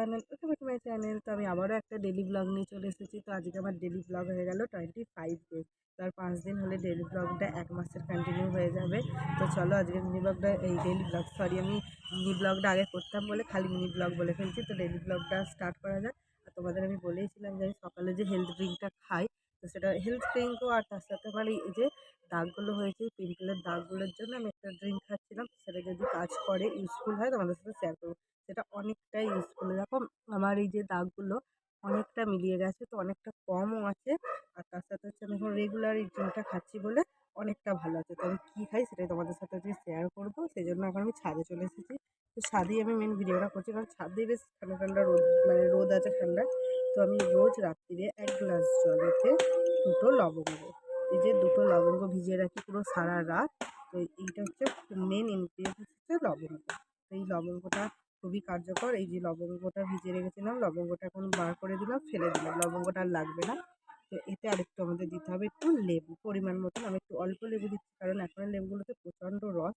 Channel, welcome back to my channel. তো আমি আবারও একটা ডেলি ব্লগ নিয়ে চলে এসেছি। তো আজকে আমার ডেলি ব্লগ হয়ে গেল 25 ডেজ। তো আর 5 দিন হলে ডেলি ব্লগটা 1 মাসের কন্টিনিউ হয়ে যাবে। তো চলো আজকে মিনি ব্লগটা ডেলি ব্লগ আমি মিনি ব্লগটা আগে করতাম বলে খালি মিনি ব্লগ বলে ফেলছি। তো ডেলি ব্লগটা স্টার্ট করা যাক। আর তোমাদের আমি বলেইছিলাম যে আমি সকালে যে হেলথ ড্রিঙ্কটা খাই, তো সেটা হেলথ ড্রিঙ্কও, আর তার সাথে আমার এই যে দাগগুলো হয়েছে পিম্পলের দাগগুলোর জন্য আমি একটা ড্রিঙ্ক খাচ্ছিলাম। সেটা যদি কাজ করে, ইউজফুল হয়, তোমাদের সাথে শেয়ার করবো। সেটা অনেকটাই ইউজফুল। দেখো আমার এই যে দাগগুলো অনেকটা মিলিয়ে গেছে, তো অনেকটা কমও আছে। আর তার সাথে হচ্ছে আমি এখন রেগুলার এই ড্রিঙ্কটা খাচ্ছি বলে অনেকটা ভালো আছে। তো আমি কী খাই সেটাই তোমাদের সাথে আজকে শেয়ার করবো। সেই জন্য এখন আমি ছাদে চলে এসেছি। তো ছাদেই আমি মেন ভিডিওটা করছি, কারণ ছাদেই বেশ ঠান্ডা ঠান্ডা রোদ, মানে রোদ আছে ঠান্ডা। তো আমি রোজ রাত্রিরে 1 গ্লাস জলেতে 2টো লবঙ্গ, এই যে 2টো লবঙ্গ ভিজিয়ে রাখি পুরো সারা রাত। তো এইটা হচ্ছে মেন ইনগ্রিডিয়েন্ট হচ্ছে লবঙ্গ। এই লবঙ্গটা খুবই কার্যকর। এই যে লবঙ্গটা ভিজিয়ে রেখেছিলাম, লবঙ্গটা এখন বার করে দিলাম, ফেলে দিলাম, লবঙ্গটা আর লাগবে না। তো এতে আরেকটু আমাদের দিতে হবে একটু লেবু, পরিমাণ মতন। আমি একটু অল্প লেবু দিচ্ছি, কারণ এখনের লেবুগুলোতে প্রচণ্ড রস।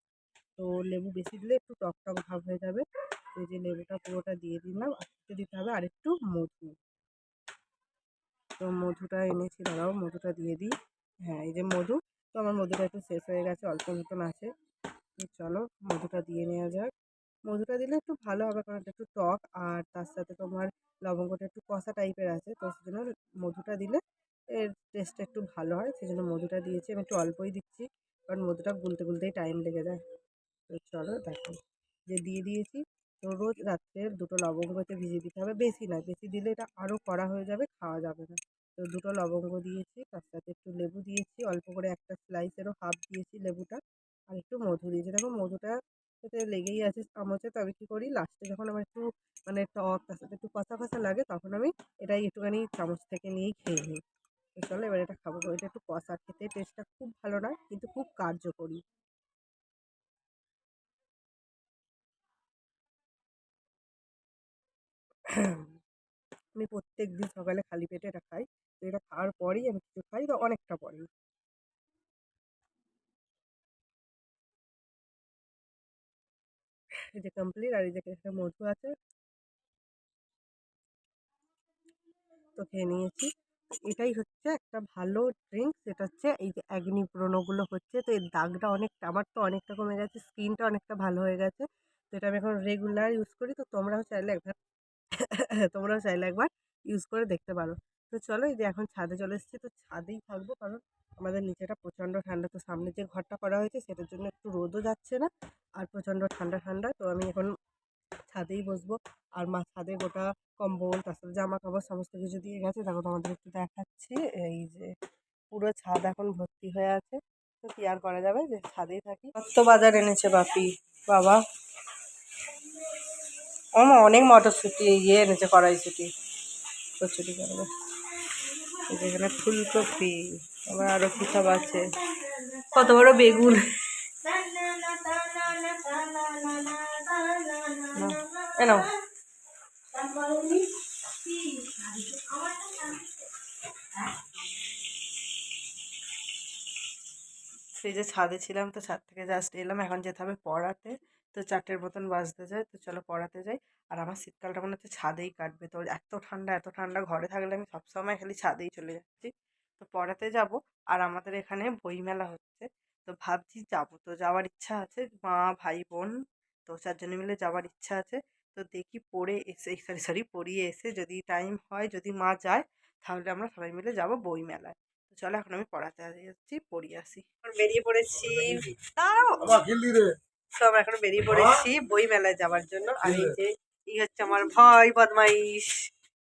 তো লেবু বেশি দিলে একটু টক টক ভাব হয়ে যাবে। তো এই যে লেবুটা পুরোটা দিয়ে দিলাম। আস্তে দিতে হবে আর একটু মধু। তো মধুটা এনেছি, দাঁড়াও মধুটা দিয়ে দিই। হ্যাঁ, এই যে মধু। তো আমার মধুটা একটু শেষ হয়ে গেছে, অল্প মতন আছে। তো চলো মধুটা দিয়ে নেওয়া যাক। মধুটা দিলে একটু ভালো হবে, কারণ এটা একটু টক, আর তার সাথে তোমার লবঙ্গটা একটু কষা টাইপের আছে। তো সেজন্য মধুটা দিলে এর টেস্টটা একটু ভালো হয়। সেজন্য মধুটা দিয়েছি। আমি একটু অল্পই দিচ্ছি, কারণ মধুটা গুলতে গুলতেই টাইম লেগে যায়। তো চলো দেখো যে দিয়ে দিয়েছি। তো রোজ রাত্রে 2টো লবঙ্গতে ভিজিয়ে দিতে হবে, বেশি না, বেশি দিলে এটা আরও কড়া হয়ে যাবে, খাওয়া যাবে না। তো 2টো লবঙ্গ দিয়েছি, তার সাথে একটু লেবু দিয়েছি, অল্প করে একটা স্লাইসেরও হাফ দিয়েছি লেবুটা। আর একটু মধু দিয়েছি। দেখো মধুটা সাথে লেগেই আছে চামচে। তো আমি কী করি, লাস্টে যখন আমার একটু মানে টক, তার সাথে একটু কষা কষা লাগে, তখন আমি এটাই একটুখানি চামচ থেকে নিয়েই খেয়ে নিই। তো চলো এবার এটা খাবো। এটা একটু কষা, খেতে টেস্টটা খুব ভালো নয়, কিন্তু খুব কার্যকরী। আমি প্রত্যেকদিন সকালে খালি পেটে এটা খাই। তো এটা খাওয়ার পরেই আমি কিছু খাই, তো অনেকটা পরেই। এই যে কমপ্লিট। আর এই যে একটা মধু আছে, তো খেয়ে নিয়েছি। এটাই হচ্ছে একটা ভালো ড্রিঙ্কস। এটা হচ্ছে এই যে অ্যাগনি ব্রণগুলো হচ্ছে, তো এর দাগটা অনেকটা, আমার তো অনেকটা কমে গেছে, স্কিনটা অনেকটা ভালো হয়ে গেছে। তো এটা আমি এখন রেগুলার ইউজ করি। তো তোমরাও চাইলে একবার তোমরাও চাইলে একবার ইউজ করে দেখতে পারো। তো চলো এই যে এখন ছাদে চলে এসেছি। তো ছাদেই থাকবো, কারণ আমাদের নিচেটা প্রচণ্ড ঠান্ডা। তো সামনে যে ঘরটা করা হয়েছে সেটার জন্য একটু রোদও যাচ্ছে না, আর প্রচণ্ড ঠান্ডা ঠান্ডা। তো আমি এখন ছাদেই বসবো। আর মা ছাদে গোটা কম্বল, তার সাথে জামা কাপড় সমস্ত কিছু দিয়ে গেছে। দেখো তোমাদের একটু দেখাচ্ছি। এই যে পুরো ছাদ এখন ভর্তি হয়ে আছে। তো কি আর করা যাবে, যে ছাদেই থাকি। কত বাজার এনেছে বাপি, বাবা! আমার অনেক মটরশুঁটি এনেছে, কড়াইশুঁটি, কচুরি করবে। এই যে এখানে ফুলকপি, আবার আরো কি সব আছে, কত বড় বেগুন। নাও। সেই যে ছাদে ছিলাম, তো ছাদ থেকে জাস্ট এলাম, এখন যেতে হবে পড়াতে। তো 4টের মতন বাজতে যায়। তো চলো পড়াতে যাই। আর আমার শীতকালটা মনে হচ্ছে ছাদেই কাটবে। তো এত ঠান্ডা এত ঠান্ডা, ঘরে থাকলে আমি সবসময় খালি ছাদেই চলে যাচ্ছি। তো পড়াতে যাব। আর আমাদের এখানে বইমেলা হচ্ছে, তো ভাবছি যাবো। তো যাওয়ার ইচ্ছা আছে, মা ভাই বোন, তো 4 জনে মিলে যাওয়ার ইচ্ছা আছে। তো দেখি পড়ে এসে, সরি পড়িয়ে এসে যদি টাইম হয়, যদি মা যায়, তাহলে আমরা সবাই মিলে যাব বইমেলায়। তো চলো এখন আমি পড়াতে যাচ্ছি, পড়িয়ে আসি। বেরিয়ে পড়েছি। দাঁড়াও। তো আমরা এখন বেরিয়ে পড়েছি বই মেলায় যাওয়ার জন্য। আর এই যে এই হচ্ছে আমার ভাই বদমাইশ।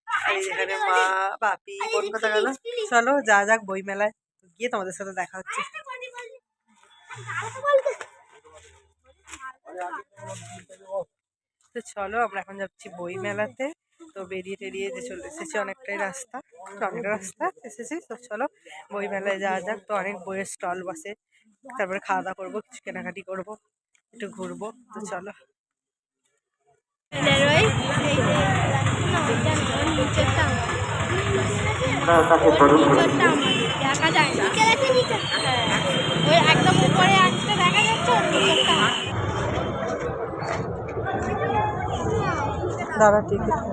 আর এই যেখানে মা, বাপি, কোন কথা গেল। চলো যা যাক বই মেলায়, গিয়ে তোমাদের সাথে দেখা হচ্ছে। তো চলো আমরা এখন যাচ্ছি বই মেলাতে। তো বেরিয়ে টেরিয়ে যে চলে এসেছি, অনেকটাই রাস্তা, অনেক রাস্তা এসেছি। তো চলো বই মেলায় যাওয়া যাক। তো অনেক বইয়ের স্টল বসে, তারপরে খাওয়া দাওয়া করবো, কিছু কেনাকাটি করবো, একটু ঘুরবো। তো চলো। দেখা যায় না, ওই একদম উপরে আসতে দেখা যাচ্ছে। দাঁড়া, ঠিক আছে।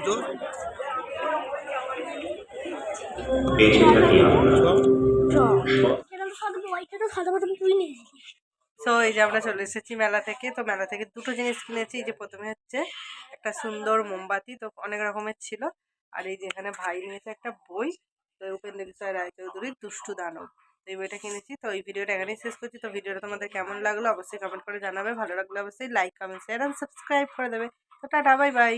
তো বেঁচে থাকি আমরা সো এই যে আমরা চলে এসেছি মেলা থেকে। তো মেলা থেকে দুটো জিনিস কিনেছি। এই যে প্রথমে হচ্ছে একটা সুন্দর মোমবাতি, তো অনেক রকমের ছিল। আর এই যে এখানে ভাই নিয়েছে একটা বই, তো উপেন্দ্র কিশোর রায়চৌধুরীর দুষ্টু দানব। তো এই বইটা কিনেছি। তো এই ভিডিওটা এখানেই শেষ করছি। তো ভিডিওটা তোমাদের কেমন লাগলো অবশ্যই কমেন্ট করে জানাবে। ভালো লাগলে অবশ্যই like comment share and subscribe করে দেবে। তো টাটা, বাই বাই।